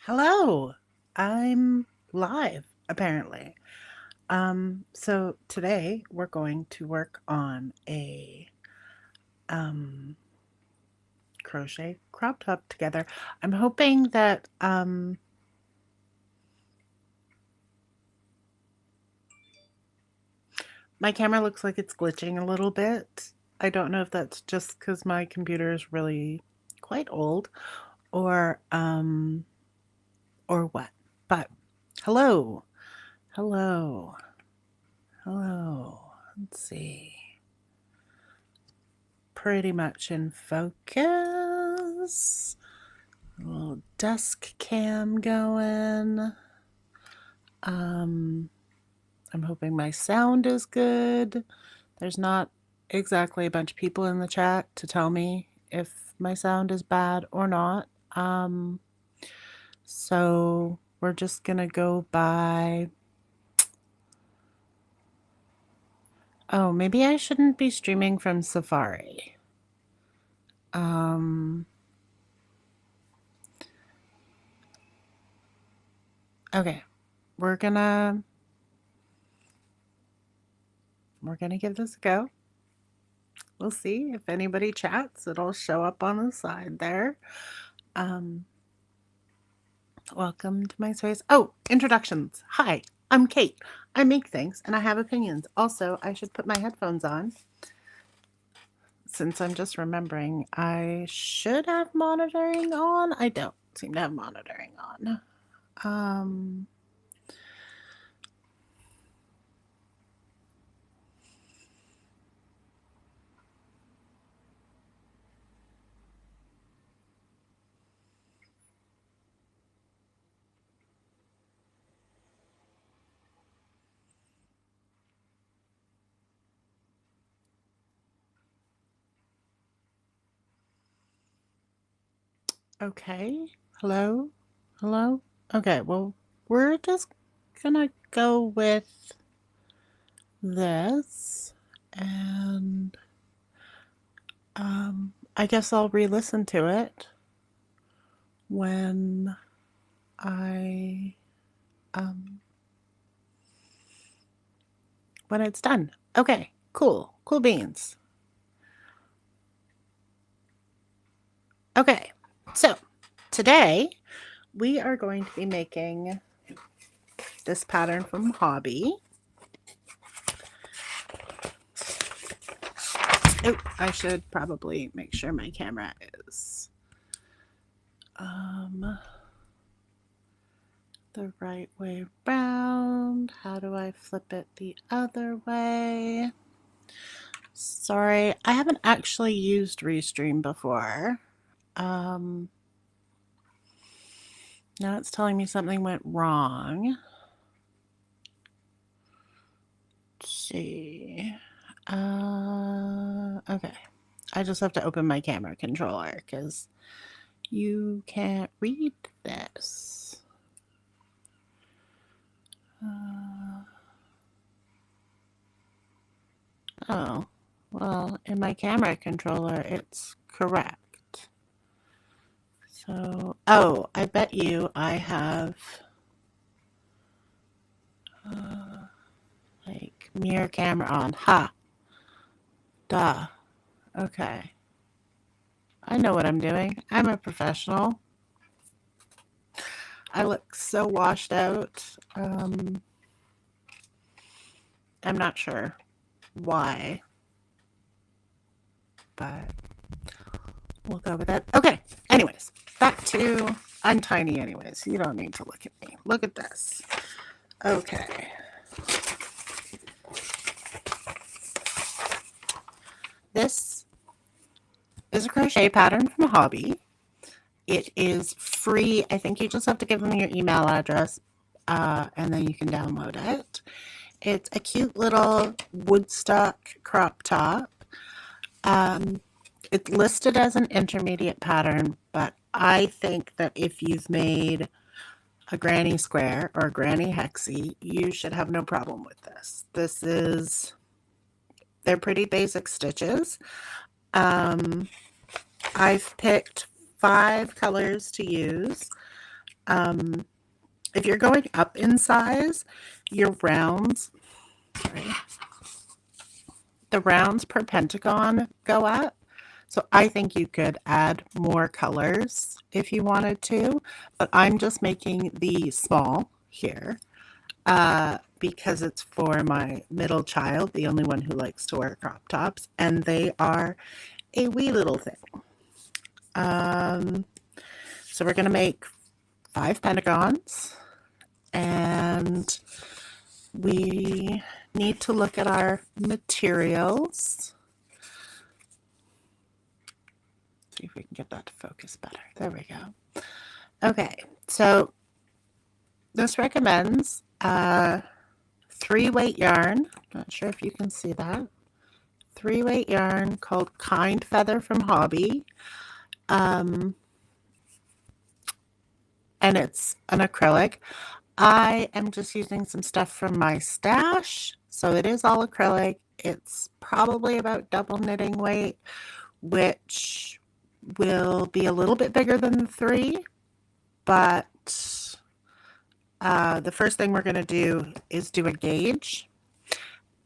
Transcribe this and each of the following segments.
Hello, I'm live apparently. So today we're going to work on a um crochet crop top together. I'm hoping that my camera looks like it's glitching a little bit. I don't know if that's just because my computer is really quite old or or what. But hello, hello, hello. Let's see. Pretty much in focus. A little desk cam going. Um, I'm hoping my sound is good. There's not exactly a bunch of people in the chat to tell me if my sound is bad or not. So we're just gonna go by. Oh, maybe I shouldn't be streaming from Safari. Okay, we're gonna give this a go. We'll see if anybody chats. It'll show up on the side there. Welcome to my space. Oh, introductions. Hi, I'm Kate. I make things and I have opinions. Also, I should put my headphones on since I'm just remembering I should have monitoring on. I don't seem to have monitoring on. Okay. Hello? Hello? Okay, well, we're just gonna go with this and I guess I'll re-listen to it when I when it's done. Okay, cool. Cool beans. Okay, so today we are going to be making this pattern from Hobby. Oh, I should probably make sure my camera is the right way around. How do I flip it the other way? Sorry, I haven't actually used Restream before. Now it's telling me something went wrong. Let's see. Okay. I just have to open my camera controller because you can't read this. Oh, well, in my camera controller, it's correct. So, oh, I bet you I have like mirror camera on. Ha! Duh. Okay. I know what I'm doing. I'm a professional. I look so washed out. I'm not sure why, but we'll go with that. Okay. Anyways, back to I'm tiny anyways. You don't need to look at me. Look at this. Okay. This is a crochet pattern from Hobby. It is free. I think you just have to give them your email address and then you can download it. It's a cute little Woodstock crop top. It's listed as an intermediate pattern, but I think that if you've made a granny square or a granny hexie, you should have no problem with this. They're pretty basic stitches. I've picked 5 colors to use. If you're going up in size, your rounds, sorry, the rounds per pentagon go up. So I think you could add more colors if you wanted to, but I'm just making the small here because it's for my middle child, the only one who likes to wear crop tops, and they are a wee little thing. So we're going to make 5 pentagons, and we need to look at our materials. See if we can get that to focus better. There we go. Okay, so this recommends 3-weight yarn. Not sure if you can see that. 3-weight yarn called Kind Feather from Hobby. And it's an acrylic. I am just using some stuff from my stash, so it is all acrylic. It's probably about double knitting weight, which will be a little bit bigger than the 3, but the first thing we're going to do is do a gauge,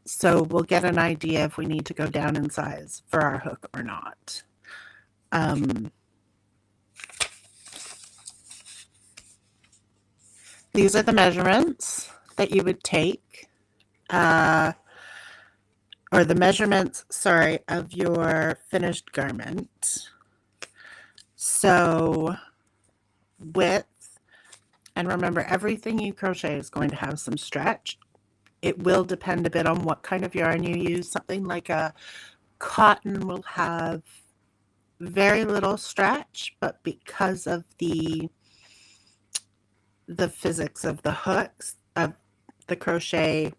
so we'll get an idea if we need to go down in size for our hook or not. These are the measurements that you would take, or the measurements, sorry, of your finished garment. So width, and remember, everything you crochet is going to have some stretch. It will depend a bit on what kind of yarn you use. Something like a cotton will have very little stretch, but because of the physics of the hooks, of the crochet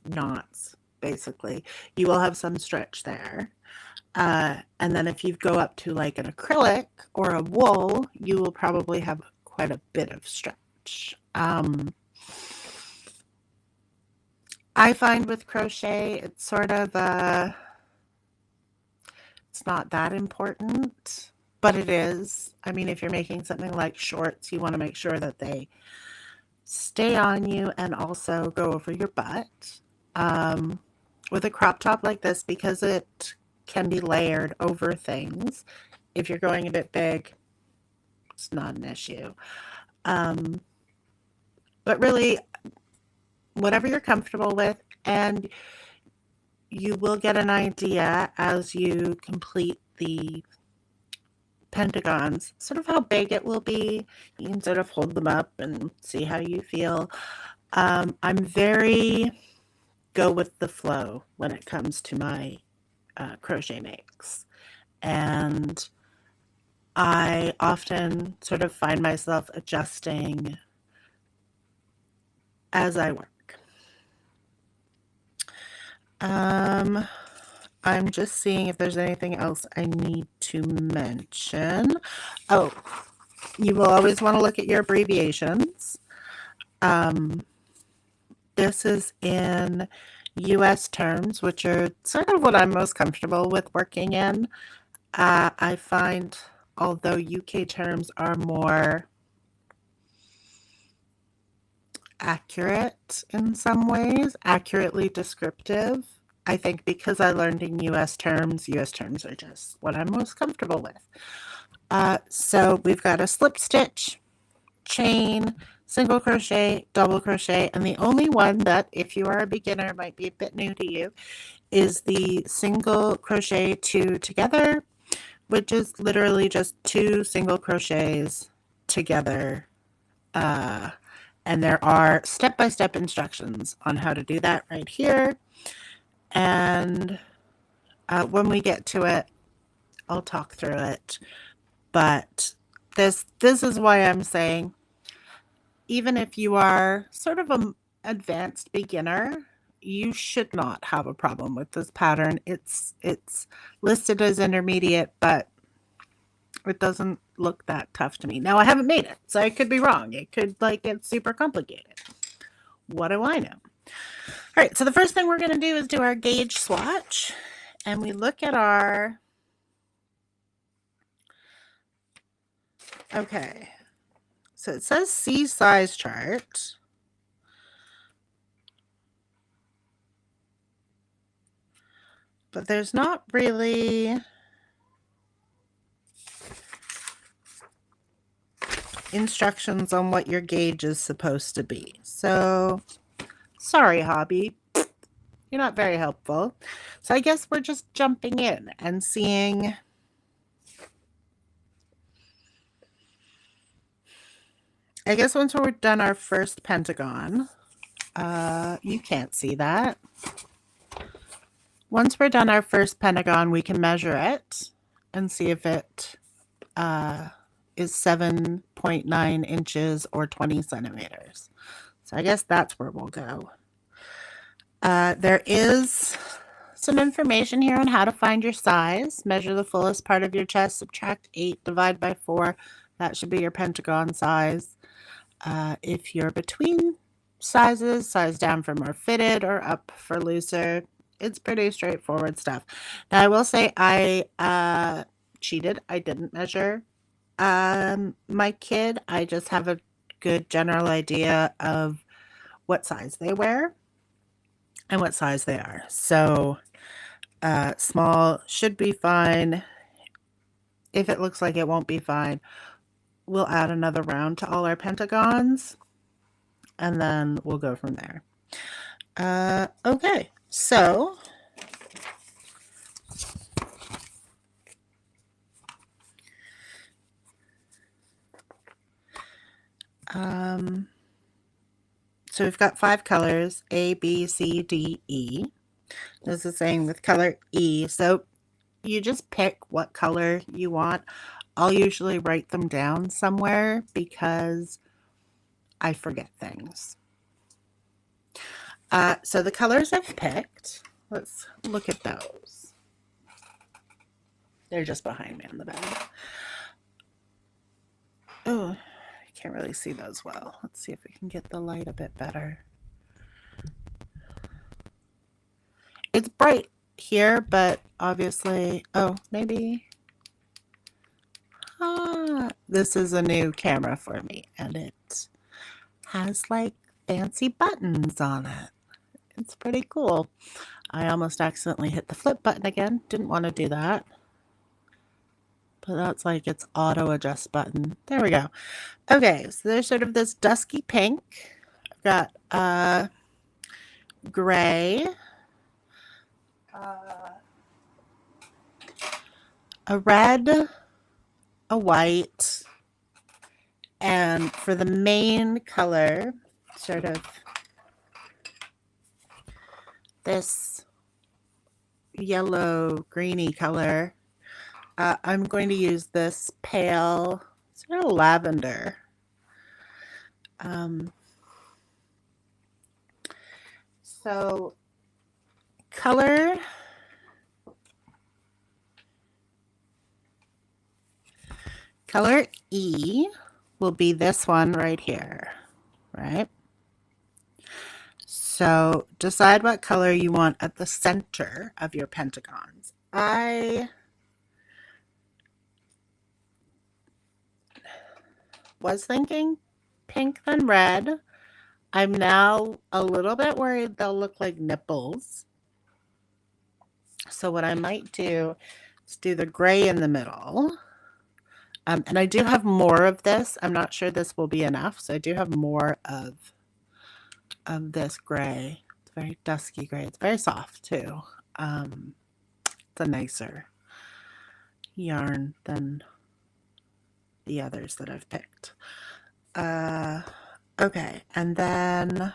knots, basically, you will have some stretch there. And then if you go up to like an acrylic or a wool, you will probably have quite a bit of stretch. I find with crochet, it's sort of it's not that important, but it is. I mean, if you're making something like shorts, you want to make sure that they stay on you and also go over your butt. With a crop top like this, because it can be layered over things, if you're going a bit big, it's not an issue. But really, whatever you're comfortable with, and you will get an idea as you complete the pentagons, sort of how big it will be. You can sort of hold them up and see how you feel. I'm very go with the flow when it comes to my crochet makes, and I often sort of find myself adjusting as I work. I'm just seeing if there's anything else I need to mention. Oh, you will always want to look at your abbreviations. This is in US terms, which are sort of what I'm most comfortable with working in. I find, although UK terms are more accurate in some ways, accurately descriptive, I think because I learned in US terms are just what I'm most comfortable with. So we've got a slip stitch, chain, single crochet, double crochet, and the only one that, if you are a beginner, might be a bit new to you, is the single crochet 2 together, which is literally just 2 single crochets together. And there are step-by-step instructions on how to do that right here. And when we get to it, I'll talk through it. But this is why I'm saying, even if you are sort of an advanced beginner, you should not have a problem with this pattern. It's listed as intermediate, but it doesn't look that tough to me. Now, I haven't made it, so I could be wrong. It could get super complicated. What do I know? All right, so the first thing we're going to do is do our gauge swatch, and we look at our, okay, So it says see size chart. But there's not really instructions on what your gauge is supposed to be. So, sorry, hobby. You're not very helpful. So I guess we're just jumping in and seeing. I guess once we're done our first pentagon, you can't see that. Once we're done our first pentagon, we can measure it and see if it is 7.9 inches or 20 centimeters. So I guess that's where we'll go. There is some information here on how to find your size. Measure the fullest part of your chest, subtract 8, divide by 4. That should be your pentagon size. If you're between sizes, size down for more fitted or up for looser. It's pretty straightforward stuff. Now, I will say I cheated. I didn't measure my kid. I just have a good general idea of what size they wear and what size they are. So small should be fine. If it looks like it won't be fine, we'll add another round to all our pentagons, and then we'll go from there. Okay, so so we've got 5 colors, A, B, C, D, E. This is saying with color E. So you just pick what color you want. I'll usually write them down somewhere because I forget things. So the colors I've picked, let's look at those. They're just behind me on the bed. Oh, I can't really see those well. Let's see if we can get the light a bit better. It's bright here, but obviously, oh, maybe. This is a new camera for me, and it has like fancy buttons on it. It's pretty cool. I almost accidentally hit the flip button again. Didn't want to do that. But that's like its auto adjust button. There we go. Okay, so there's sort of this dusky pink. I've got gray, a red, a white, and for the main color, sort of this yellow greeny color, I'm going to use this pale sort of lavender. So color E will be this one right here, right? So decide what color you want at the center of your pentagons. I was thinking pink then red. I'm now a little bit worried they'll look like nipples. So what I might do is do the gray in the middle. And I do have more of this. I'm not sure this will be enough. So I do have more of this gray. It's very dusky gray. It's very soft too. It's a nicer yarn than the others that I've picked. Okay, and then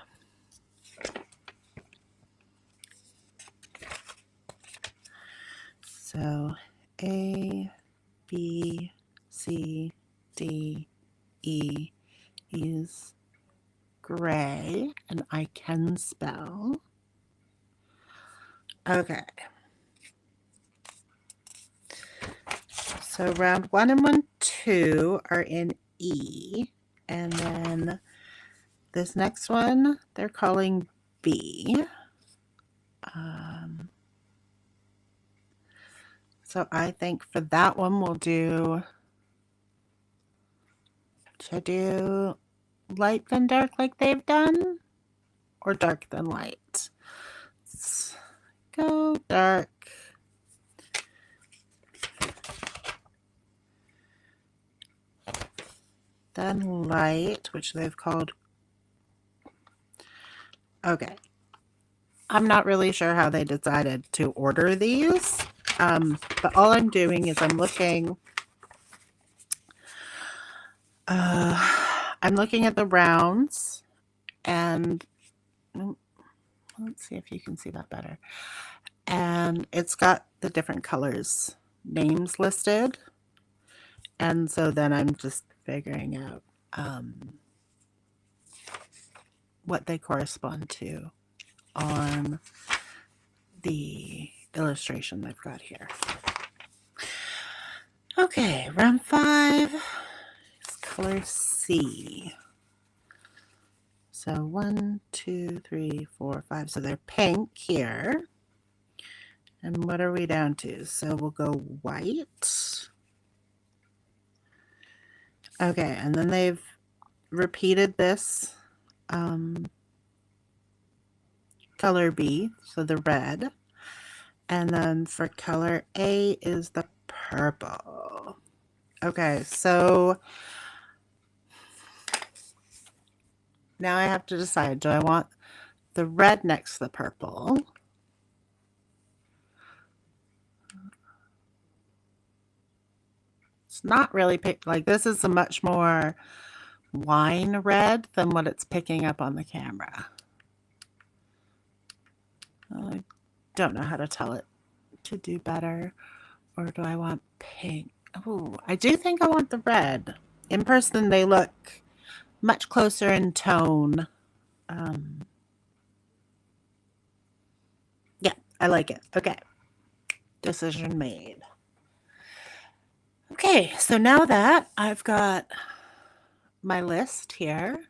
so A, B, C, D, E is gray, and I can spell. Okay. So round 1 and 1, 2 are in E, and then this next one they're calling B. So I think for that one we'll do Should I do light then dark like they've done? Or dark then light? Let's go dark. Then light, which they've called... Okay. I'm not really sure how they decided to order these, but all I'm doing is I'm looking at the rounds, and let's see if you can see that better. And it's got the different colors names listed, and so then I'm just figuring out what they correspond to on the illustration they've got here. Okay, round 5 is color C. So 1, 2, 3, 4, 5. So they're pink here. And what are we down to? So we'll go white. Okay, and then they've repeated this color B, so the red. And then for color A is the purple. Okay, so now I have to decide, do I want the red next to the purple? It's not really like this is a much more wine red than what it's picking up on the camera. I don't know how to tell it to do better. Or do I want pink? Oh, I do think I want the red. In person, they look much closer in tone. Yeah, I like it. Okay. Decision made. Okay, so now that I've got my list here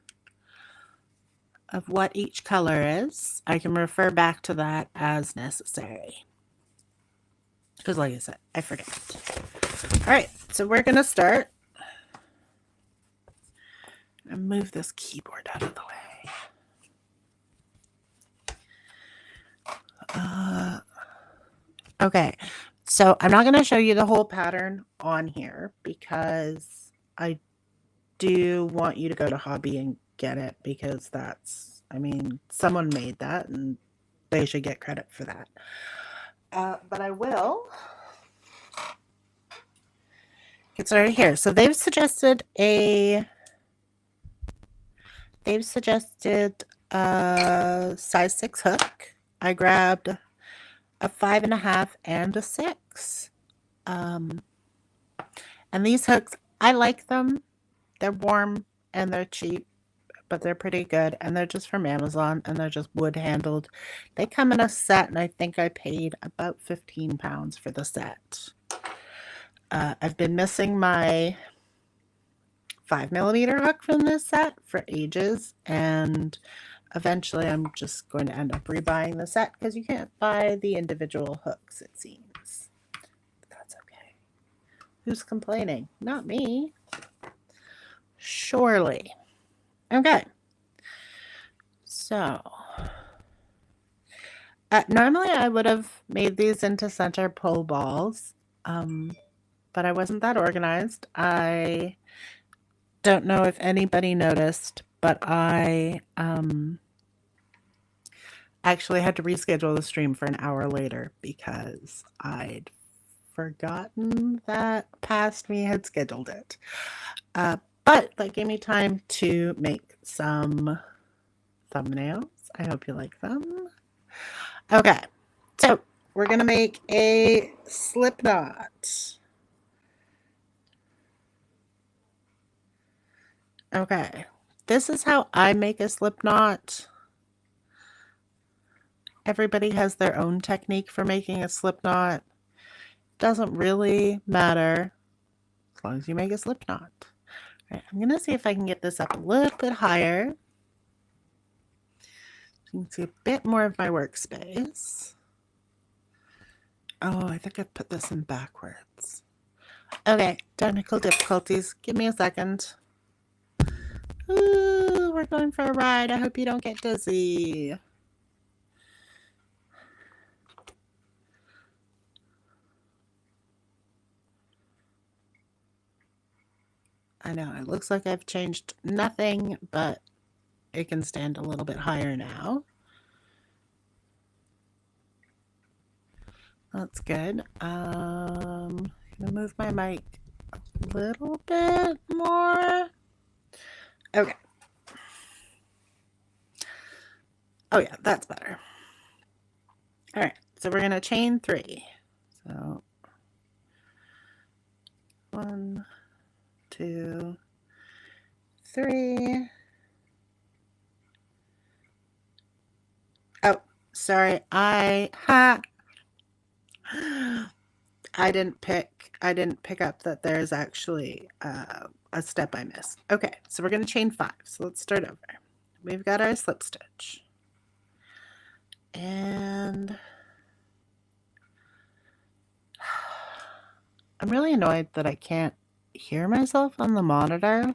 of what each color is, I can refer back to that as necessary. Because like I said, I forget. All right, so we're going to start. And move this keyboard out of the way. Okay, so I'm not going to show you the whole pattern on here because I do want you to go to Hobby and get it, because that's, I mean, someone made that and they should get credit for that. But I will get started here. So they've suggested a size 6 hook. I grabbed a 5.5 and a 6. And these hooks, I like them. They're warm and they're cheap, but they're pretty good. And they're just from Amazon and they're just wood handled. They come in a set, and I think I paid about £15 for the set. I've been missing my 5mm hook from this set for ages, and eventually I'm just going to end up rebuying the set because you can't buy the individual hooks, it seems. But that's okay. Who's complaining? Not me. Surely. Okay. So, normally I would have made these into center pull balls, but I wasn't that organized. I don't know if anybody noticed, but I actually had to reschedule the stream for an hour later because I'd forgotten that past me had scheduled it. But that gave me time to make some thumbnails. I hope you like them. Okay, so we're going to make a slip knot. Okay, this is how I make a slip knot. Everybody has their own technique for making a slip knot. Doesn't really matter as long as you make a slip knot. All right, I'm going to see if I can get this up a little bit higher. You can see a bit more of my workspace. Oh, I think I put this in backwards. Okay, technical difficulties. Give me a second. we're going for a ride. I hope you don't get dizzy. I know, it looks like I've changed nothing, but it can stand a little bit higher now. That's good. I'm gonna move my mic a little bit more. Okay. Oh yeah, that's better. All right, so we're gonna chain 3. So 1, 2, 3. Oh, sorry. I didn't pick up that there's actually a step I missed. Okay, so we're going to chain 5. So let's start over. We've got our slip stitch. And I'm really annoyed that I can't hear myself on the monitor.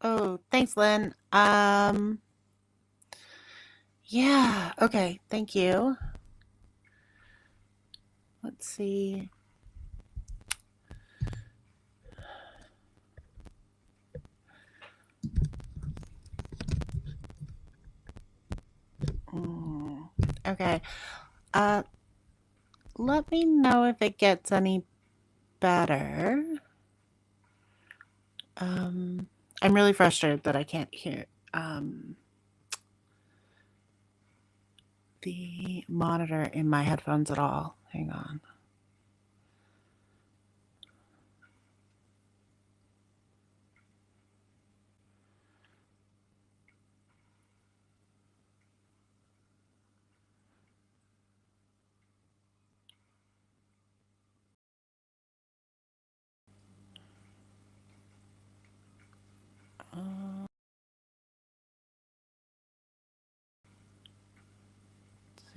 Oh, thanks, Lynn. Yeah, okay, thank you. Let's see. Okay. Let me know if it gets any better. I'm really frustrated that I can't hear the monitor in my headphones at all. Hang on.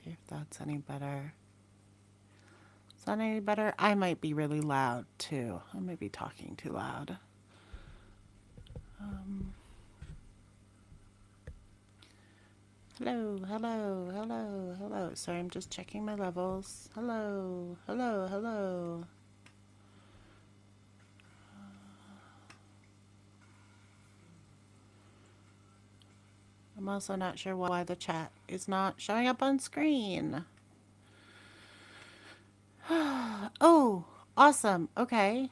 See if that's any better. Is that any better? I might be really loud too. I might be talking too loud. Hello, hello, hello, hello. Sorry, I'm just checking my levels. Hello, hello, hello. I'm also not sure why the chat is not showing up on screen. Oh, awesome. Okay.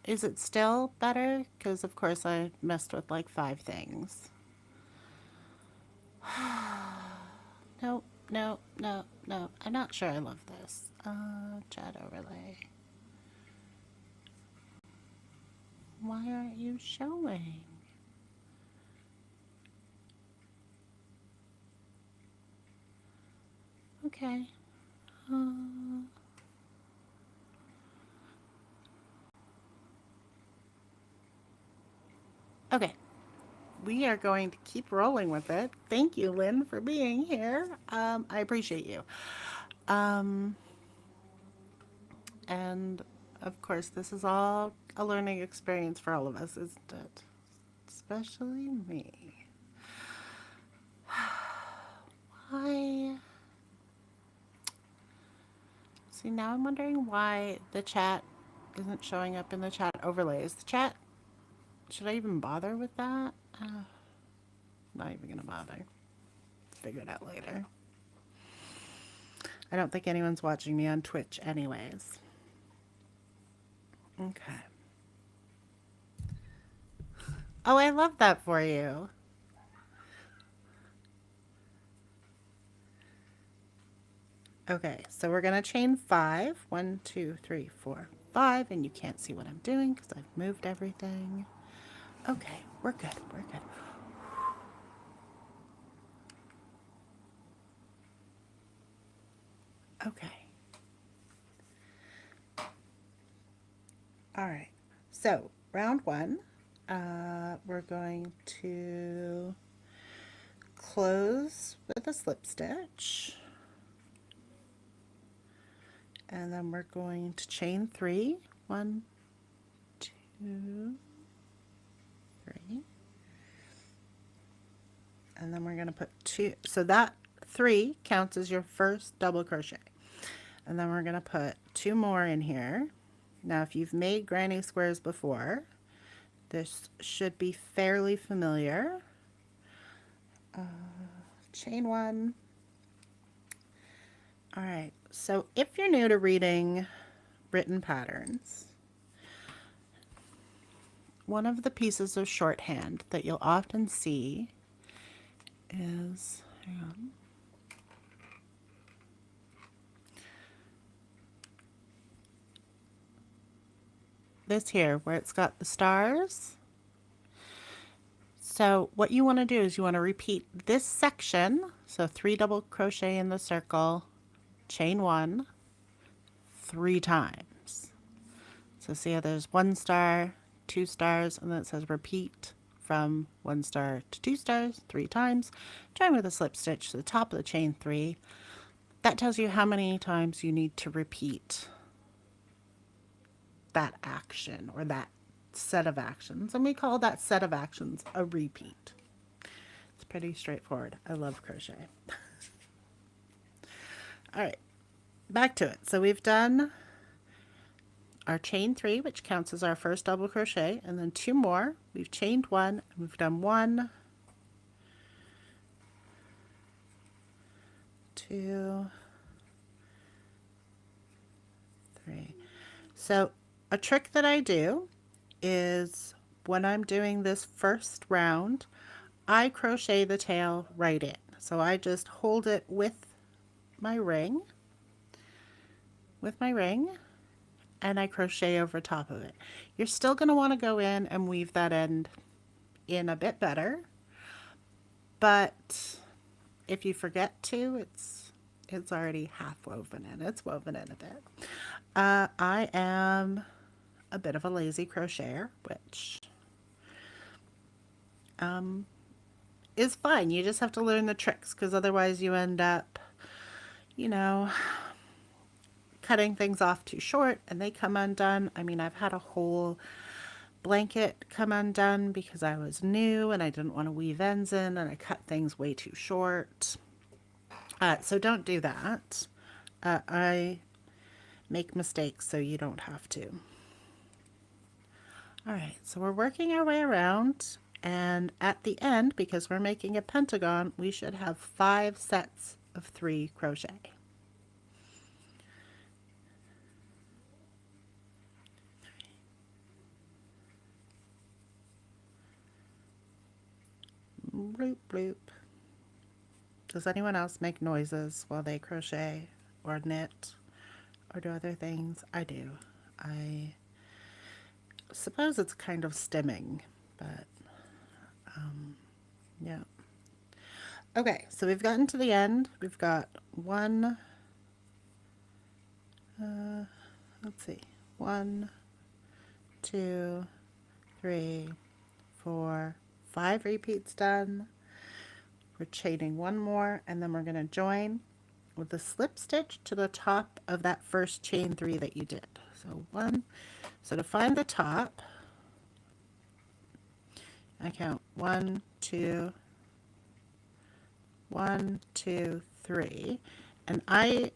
Is it still better? Because, of course, I messed with like 5 things. No, no, no, no. I'm not sure I love this. Chat overlay. Why aren't you showing? Okay. Okay. We are going to keep rolling with it. Thank you, Lynn, for being here. I appreciate you. And of course, this is all a learning experience for all of us, isn't it? Especially me. Why? See, now I'm wondering why the chat isn't showing up in the chat overlays. The chat, should I even bother with that? Not even gonna bother. Figure it out later. I don't think anyone's watching me on Twitch anyways. Okay. Oh, I love that for you. Okay, so we're gonna chain 5. 1, 2, 3, 4, 5, and you can't see what I'm doing because I've moved everything. Okay, we're good. We're good. Okay. All right. So round 1, we're going to close with a slip stitch, and then we're going to chain 3. 1, 2, 3, and then we're going to put 2, so that 3 counts as your first double crochet, and then we're going to put 2 more in here. Now if you've made granny squares before, this should be fairly familiar. Chain 1. All right, so if you're new to reading written patterns, one of the pieces of shorthand that you'll often see is, hang on, this here where it's got the stars. So what you want to do is you want to repeat this section, so 3 double crochet in the circle, chain 1 3 times. So see how there's 1 star, 2 stars, and then it says repeat from 1 star to 2 stars 3 times. Join with a slip stitch to the top of the chain 3. That tells you how many times you need to repeat that action or that set of actions, and we call that set of actions a repeat. It's pretty straightforward. I love crochet. All right, back to it. So we've done our chain 3, which counts as our first double crochet, and then 2 more. We've chained 1, and we've done 1, 2, 3. So a trick that I do is when I'm doing this first round, I crochet the tail right in. So I just hold it with my ring, and I crochet over top of it. You're still going to want to go in and weave that end in a bit better, but if you forget to, it's already half woven in. It's woven in a bit. I am a bit of a lazy crocheter, which is fine. You just have to learn the tricks, because otherwise you end up, you know, cutting things off too short and they come undone. I mean, I've had a whole blanket come undone because I was new and I didn't want to weave ends in, and I cut things way too short. So don't do that. I make mistakes so you don't have to. All right, so we're working our way around, and at the end, because we're making a pentagon, we should have 5 sets of 3 crochet. Bloop, bloop. Does anyone else make noises while they crochet or knit or do other things? I do. I suppose it's kind of stimming, but yeah. Okay, so we've gotten to the end. We've got 1, let's see, 1, 2, 3, 4, 5 repeats done. We're chaining 1 more, and then we're going to join with a slip stitch to the top of that first chain 3 that you did. So 1, so to find the top, I count 1, 2, 1, 2, 3, and I,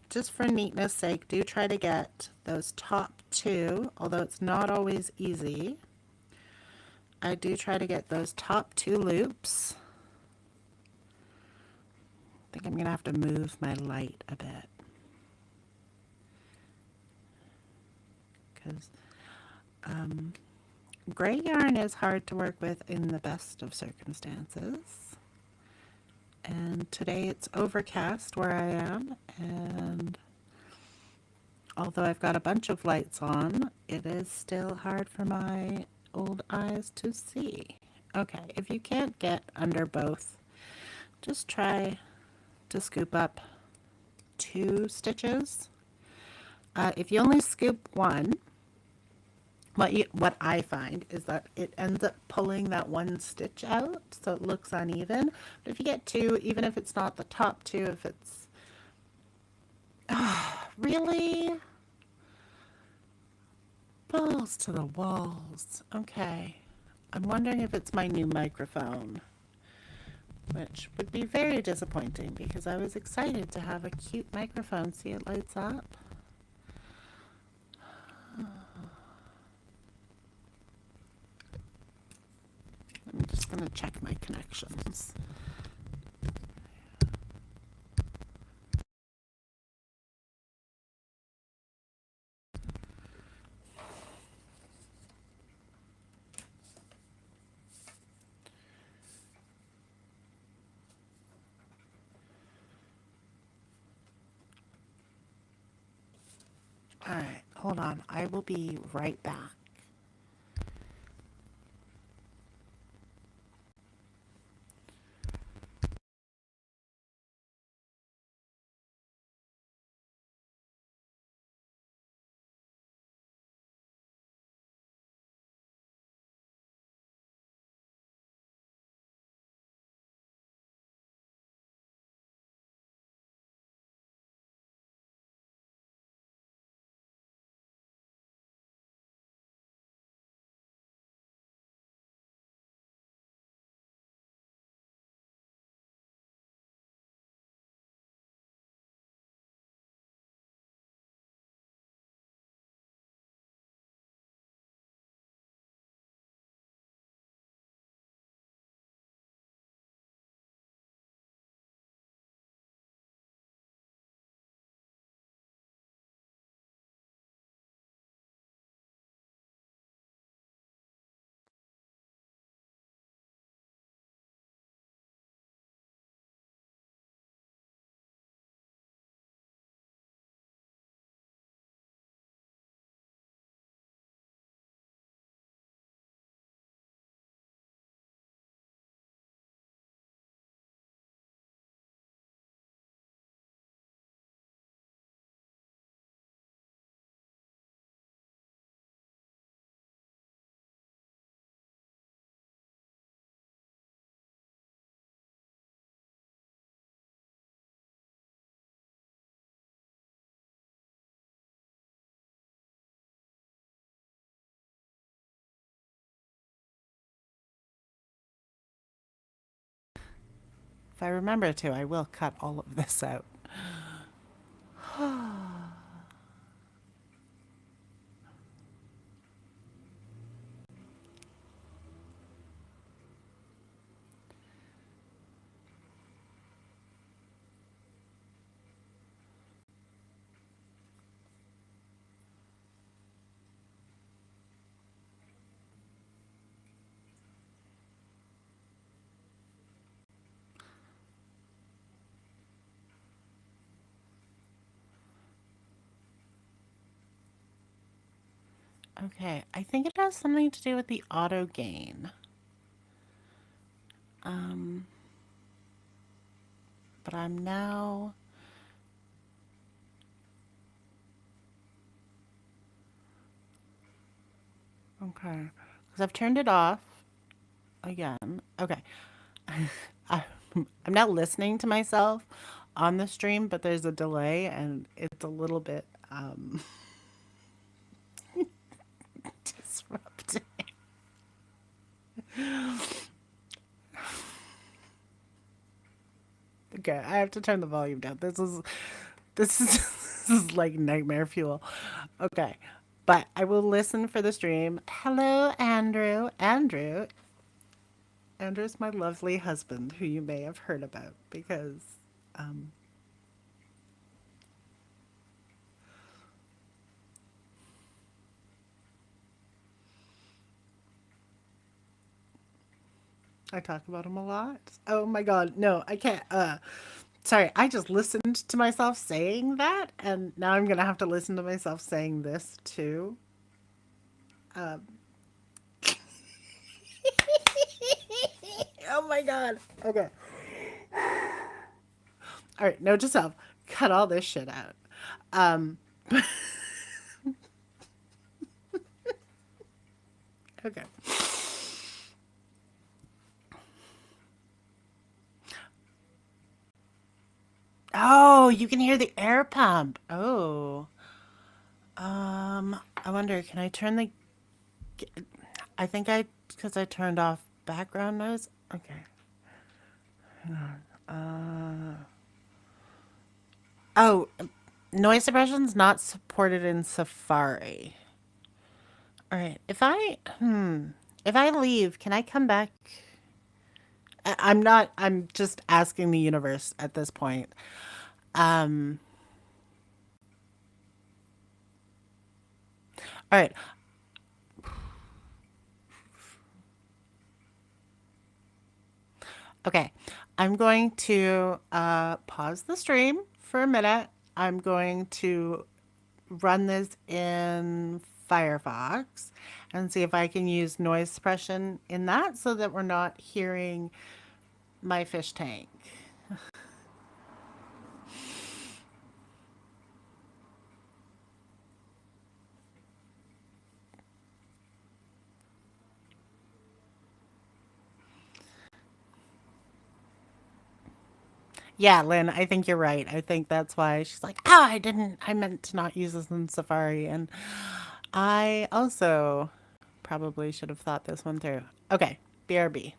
just for neatness sake, do try to get those top 2, although it's not always easy. I do try to get those top 2 loops. I think I'm going to have to move my light a bit, because gray yarn is hard to work with in the best of circumstances. And today it's overcast where I am, and although I've got a bunch of lights on, it is still hard for my old eyes to see. Okay, if you can't get under both, just try to scoop up 2 stitches. If you only scoop 1, what I find is that it ends up pulling that one stitch out, so it looks uneven. But if you get two, even if it's not the top two, if it's really balls to the walls. Okay, I'm wondering if it's my new microphone, which would be very disappointing because I was excited to have a cute microphone. See, it lights up. I'm just going to check my connections. All right, hold on. I will be right back. If I remember to, I will cut all of this out. Okay, I think it has something to do with the auto gain. Um, but I'm now... Okay, because I've turned it off again. Okay. I, I'm not listening to myself on the stream, but there's a delay and it's a little bit disrupting. Okay, I have to turn the volume down. This is this is like nightmare fuel. Okay. But I will listen for the stream. Hello, Andrew. Andrew's my lovely husband who you may have heard about because um I talk about him a lot. Oh my God. No, I can't. Sorry, I just listened to myself saying that, and now I'm gonna have to listen to myself saying this too. Um, oh my God. Okay. All right. Note to self: cut all this shit out. Um, Okay. Oh, you can hear the air pump. Oh. I wonder, can I turn the I think because I turned off background noise. Okay. Oh, noise suppression's not supported in Safari. All right. If I leave, can I come back? I'm not, I'm just asking the universe at this point. Um, all right. Okay. I'm going to pause the stream for a minute. I'm going to run this in Firefox and see if I can use noise suppression in that so that we're not hearing my fish tank. Yeah, Lynn, I think you're right. I think that's why she's like, oh, I meant to not use this in Safari. And I also probably should have thought this one through. Okay, BRB.